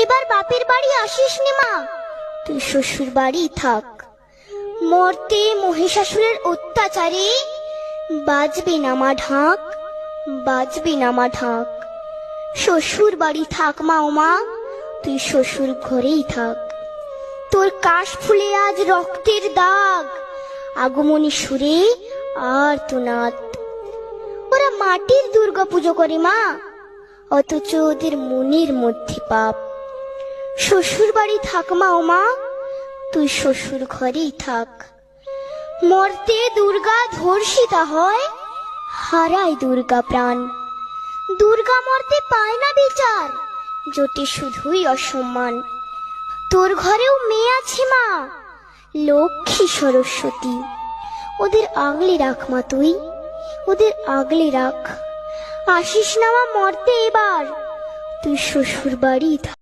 এবার বাপের বাড়ি আসিস নে মা, তুই শ্বশুর বাড়ি থাক। মর্তে মহিষাসুরের অত্যাচারে বাজবে না মা ঢাক, বাজবে না মা ঢাক। শ্বশুর বাড়ি থাক মা ও মা, তুই শ্বশুর ঘরেই থাক। তোর কাশ ফুলে আজ রক্তের দাগ, আগমনী সুরে আর তো নাত। ওরা মাটির দুর্গা পুজো করে মা, অথচ ওদের মনের মধ্যে পাপ। শ্বশুর বাড়ি থাক মা ও মা, তুই শ্বশুর ঘরেই থাক। মর্তে দুর্গা ধর্ষিতা হয়, হারায় দুর্গা প্রাণ। দুর্গা মর্তে পায় না বিচার, জোটে শুধুই অসম্মান। তোর ঘরেও মেয়ে আছে মা, লক্ষ্মী সরস্বতী, ওদের আগলে রাখ মা তুই, ওদের আগলে রাখ। আসিস না মা মর্তে এবার, তুই শ্বশুর বাড়ি থাক।